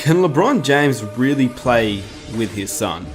Can LeBron James really play with his son?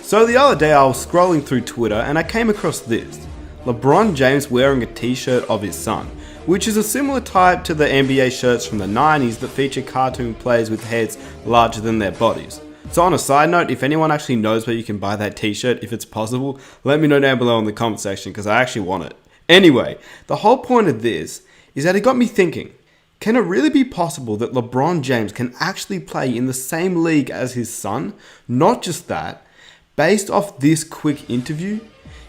So the other day I was scrolling through Twitter and I came across this. LeBron James wearing a t-shirt of his son, which is a similar type to the NBA shirts from the 90s that feature cartoon players with heads larger than their bodies. So on a side note, if anyone actually knows where you can buy that t-shirt, if it's possible, let me know down below in the comment section because I actually want it. Anyway, the whole point of this is that it got me thinking, can it really be possible that LeBron James can actually play in the same league as his son? Not just that, based off this quick interview,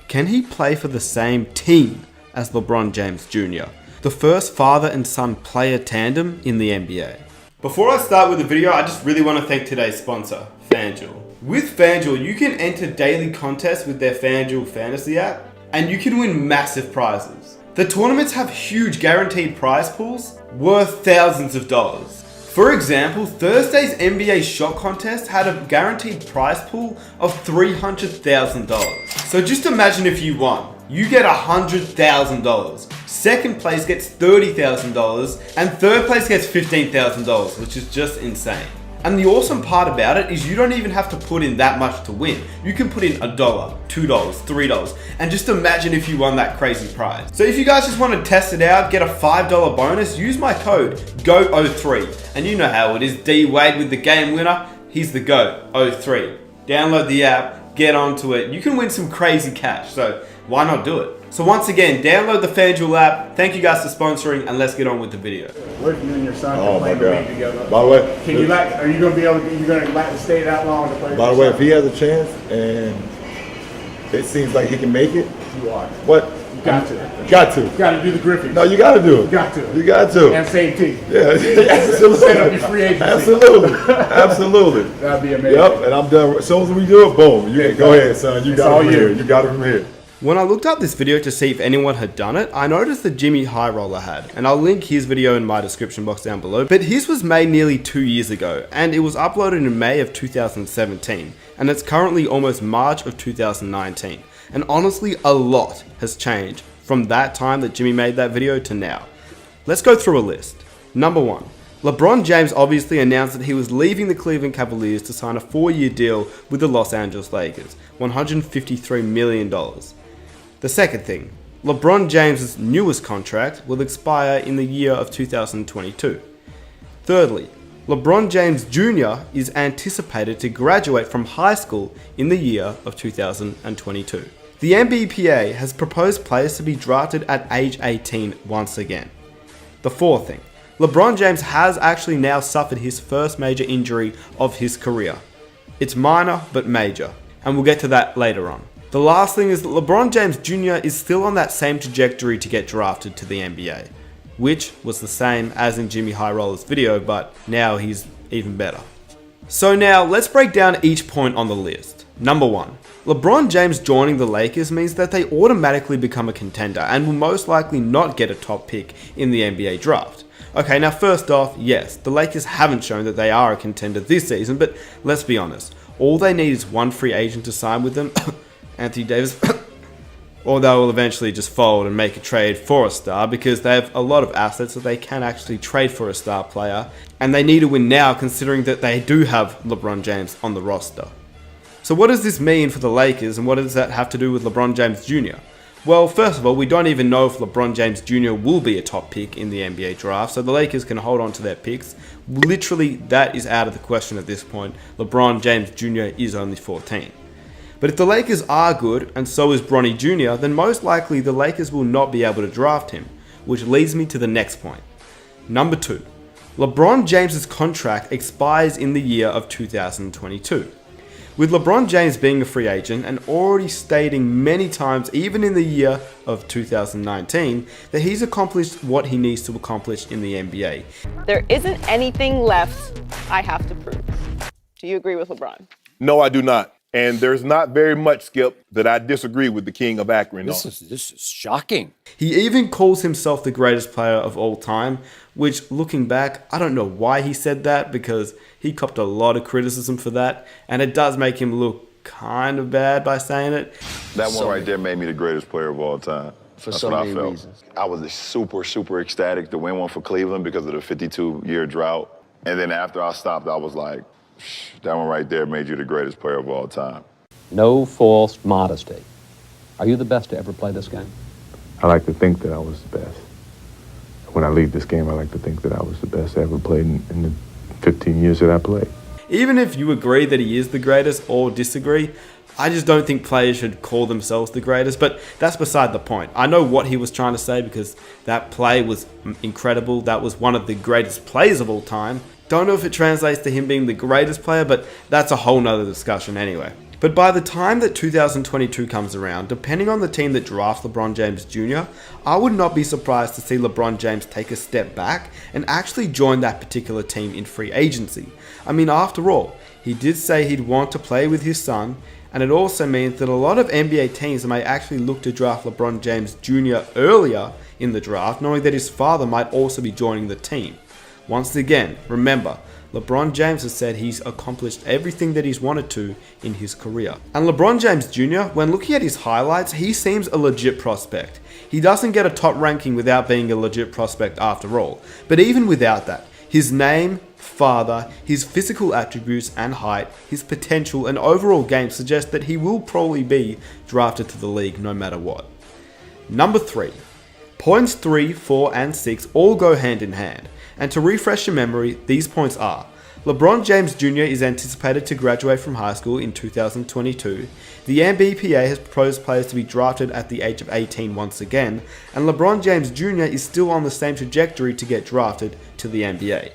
can he play for the same team as LeBron James Jr., the first father and son player tandem in the NBA? Before I start with the video, I just really want to thank today's sponsor, FanDuel. With FanDuel, you can enter daily contests with their FanDuel Fantasy app, and you can win massive prizes. The tournaments have huge guaranteed prize pools worth thousands of dollars. For example, Thursday's NBA shot contest had a guaranteed prize pool of $300,000. So just imagine if you won. You get $100,000. Second place gets $30,000 and third place gets $15,000, which is just insane. And the awesome part about it is you don't even have to put in that much to win. You can put in $1, $2, $3, and just imagine if you won that crazy prize. So if you guys just want to test it out, get a $5 bonus, use my code GOAT03. And you know how it is, D Wade with the game winner, he's the GOAT, 03. Download the app, get onto it. You can win some crazy cash, so why not do it? So once again, download the FanDuel app. Thank you guys for sponsoring, and let's get on with the video. What if you and your son can play the league together? By the way, can you like? Are you going to be able to? You're going to like to stay that long to play? By the way, if he has a chance and it seems like he can make it, you are. What? You got to. Got to. Got to do the Griffin. No, you got to do it. You got to. You got to. And same team. Yeah, absolutely. Set up your free agency. Absolutely, absolutely. That'd be amazing. Yep, and I'm done. As soon as we do it, boom. You go ahead, son. You got it from here. You got it from here. When I looked up this video to see if anyone had done it, I noticed that Jimmy High Roller had, and I'll link his video in my description box down below, but his was made nearly 2 years ago, and it was uploaded in May of 2017, and it's currently almost March of 2019, and honestly a lot has changed from that time that Jimmy made that video to now. Let's go through a list. Number 1. LeBron James obviously announced that he was leaving the Cleveland Cavaliers to sign a 4-year deal with the Los Angeles Lakers, $153 million. The second thing, LeBron James' newest contract will expire in the year of 2022. Thirdly, LeBron James Jr. is anticipated to graduate from high school in the year of 2022. The NBPA has proposed players to be drafted at age 18 once again. The fourth thing, LeBron James has actually now suffered his first major injury of his career. It's minor but major, and we'll get to that later on. The last thing is that LeBron James Jr. is still on that same trajectory to get drafted to the NBA, which was the same as in Jimmy High Roller's video, but now he's even better. So now let's break down each point on the list. Number 1, LeBron James joining the Lakers means that they automatically become a contender and will most likely not get a top pick in the NBA draft. Okay, now first off, yes, the Lakers haven't shown that they are a contender this season, but let's be honest, all they need is one free agent to sign with them, Anthony Davis, or they will eventually just fold and make a trade for a star because they have a lot of assets that they can actually trade for a star player, and they need to win now considering that they do have LeBron James on the roster. So what does this mean for the Lakers, and what does that have to do with LeBron James Jr.? Well, first of all, we don't even know if LeBron James Jr. will be a top pick in the NBA draft, so the Lakers can hold on to their picks. Literally, that is out of the question at this point. LeBron James Jr. is only 14. But if the Lakers are good, and so is Bronny Jr., then most likely the Lakers will not be able to draft him, which leads me to the next point. Number 2. LeBron James' contract expires in the year of 2022. With LeBron James being a free agent and already stating many times, even in the year of 2019, that he's accomplished what he needs to accomplish in the NBA. There isn't anything left I have to prove. Do you agree with LeBron? No, I do not. And there's not very much, Skip, that I disagree with the king of Akron. This is shocking. He even calls himself the greatest player of all time, which, looking back, I don't know why he said that because he copped a lot of criticism for that, and it does make him look kind of bad by saying it. That one right there made me the greatest player of all time. For That's so what many I felt. reasons. I was super ecstatic to win one for Cleveland because of the 52-year drought. And then after I stopped, I was like, that one right there made you the greatest player of all time. No false modesty. Are you the best to ever play this game? I like to think that I was the best. When I leave this game, I like to think that I was the best I ever played in the 15 years that I played. Even if you agree that he is the greatest or disagree, I just don't think players should call themselves the greatest, but that's beside the point. I know what he was trying to say because that play was incredible. That was one of the greatest plays of all time. Don't know if it translates to him being the greatest player, but that's a whole nother discussion anyway. But by the time that 2022 comes around, depending on the team that drafts LeBron James Jr., I would not be surprised to see LeBron James take a step back and actually join that particular team in free agency. I mean, after all, he did say he'd want to play with his son, and it also means that a lot of NBA teams may actually look to draft LeBron James Jr. earlier in the draft, knowing that his father might also be joining the team. Once again, remember, LeBron James has said he's accomplished everything that he's wanted to in his career. And LeBron James Jr., when looking at his highlights, he seems a legit prospect. He doesn't get a top ranking without being a legit prospect after all. But even without that, his name, father, his physical attributes and height, his potential and overall game suggest that he will probably be drafted to the league no matter what. Number 3. Points 3, 4 and 6 all go hand in hand. And to refresh your memory, these points are: LeBron James Jr. is anticipated to graduate from high school in 2022. The NBPA has proposed players to be drafted at the age of 18 once again, and LeBron James Jr. is still on the same trajectory to get drafted to the NBA.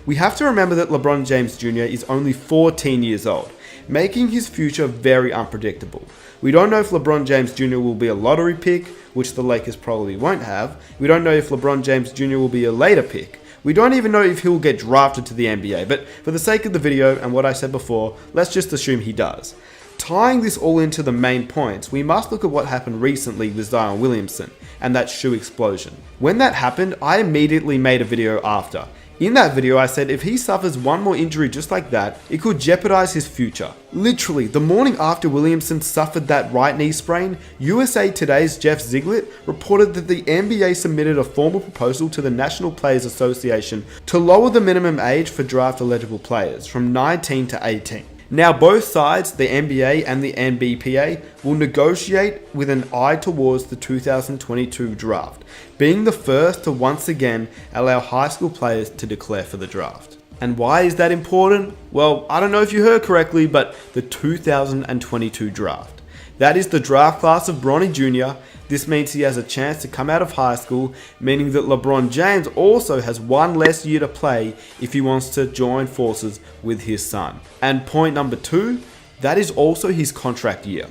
We have to remember that LeBron James Jr. is only 14 years old, making his future very unpredictable. We don't know if LeBron James Jr. will be a lottery pick, which the Lakers probably won't have. We don't know if LeBron James Jr. will be a later pick. We don't even know if he'll get drafted to the NBA, but for the sake of the video and what I said before, let's just assume he does. Tying this all into the main points, we must look at what happened recently with Zion Williamson and that shoe explosion. When that happened, I immediately made a video after. In that video, I said if he suffers one more injury just like that, it could jeopardize his future. Literally, the morning after Williamson suffered that right knee sprain, USA Today's Jeff Ziegler reported that the NBA submitted a formal proposal to the National Players Association to lower the minimum age for draft eligible players from 19 to 18. Now both sides, the NBA and the NBPA, will negotiate with an eye towards the 2022 draft, being the first to once again allow high school players to declare for the draft. And why is that important? Well, I don't know if you heard correctly, but the 2022 draft. That is the draft class of Bronny Jr. This means he has a chance to come out of high school, meaning that LeBron James also has one less year to play if he wants to join forces with his son. And point number 2, that is also his contract year.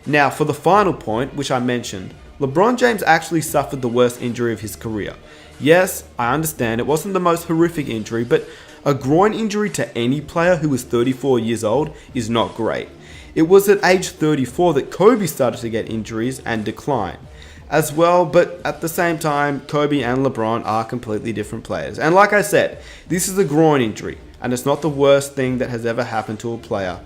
Now for the final point, which I mentioned, LeBron James actually suffered the worst injury of his career. Yes, I understand it wasn't the most horrific injury, but a groin injury to any player who is 34 years old is not great. It was at age 34 that Kobe started to get injuries and decline as well, but at the same time, Kobe and LeBron are completely different players. And like I said, this is a groin injury, and it's not the worst thing that has ever happened to a player,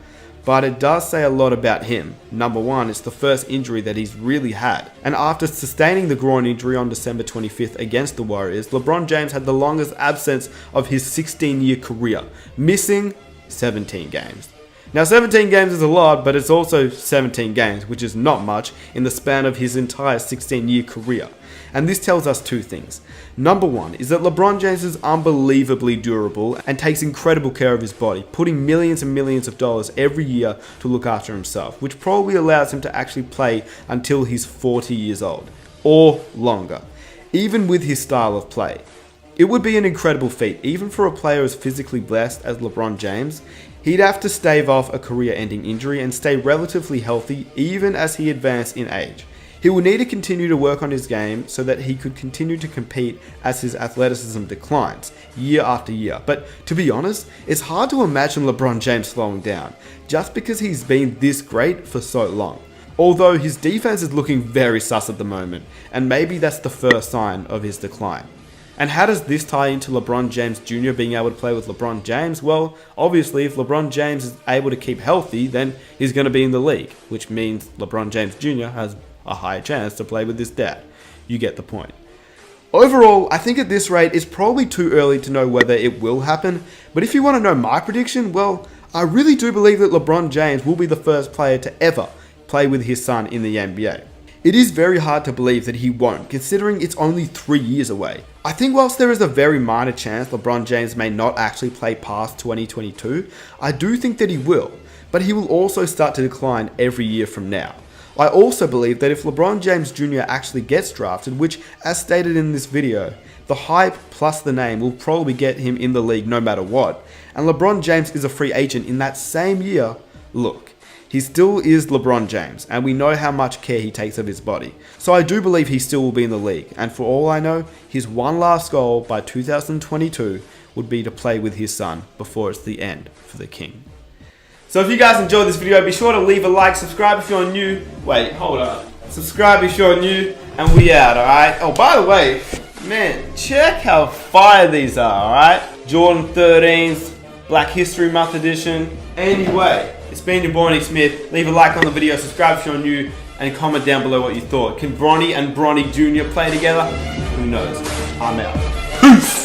but it does say a lot about him. Number 1, it's the first injury that he's really had. And after sustaining the groin injury on December 25th against the Warriors, LeBron James had the longest absence of his 16-year career, missing 17 games. Now 17 games is a lot, but it's also 17 games, which is not much in the span of his entire 16-year career. And this tells us 2 things. Number 1 is that LeBron James is unbelievably durable and takes incredible care of his body, putting millions and millions of dollars every year to look after himself, which probably allows him to actually play until he's 40 years old, or longer, even with his style of play. It would be an incredible feat, even for a player as physically blessed as LeBron James. He'd have to stave off a career-ending injury and stay relatively healthy even as he advanced in age. He will need to continue to work on his game so that he could continue to compete as his athleticism declines year after year. But to be honest, it's hard to imagine LeBron James slowing down just because he's been this great for so long. Although his defense is looking very sus at the moment, and maybe that's the first sign of his decline. And how does this tie into LeBron James Jr. being able to play with LeBron James? Well, obviously, if LeBron James is able to keep healthy, then he's going to be in the league, which means LeBron James Jr. has a higher chance to play with his dad. You get the point. Overall, I think at this rate, it's probably too early to know whether it will happen, but if you want to know my prediction, well, I really do believe that LeBron James will be the first player to ever play with his son in the NBA. It is very hard to believe that he won't, considering it's only 3 years away. I think whilst there is a very minor chance LeBron James may not actually play past 2022, I do think that he will, but he will also start to decline every year from now. I also believe that if LeBron James Jr. actually gets drafted, which as stated in this video, the hype plus the name will probably get him in the league no matter what, and LeBron James is a free agent in that same year, look, he still is LeBron James, and we know how much care he takes of his body. So I do believe he still will be in the league, and for all I know, his one last goal by 2022 would be to play with his son before it's the end for the King. So if you guys enjoyed this video, be sure to leave a like, subscribe if you're new. Wait, hold up. Subscribe if you're new, and we out, alright? Oh, by the way, man, check how fire these are, alright? Jordan 13s, Black History Month edition. Anyway, it's been your boy Nick Smith. Leave a like on the video, subscribe if you're new, and comment down below what you thought. Can Bronny and Bronny Jr. play together? Who knows? I'm out. Peace!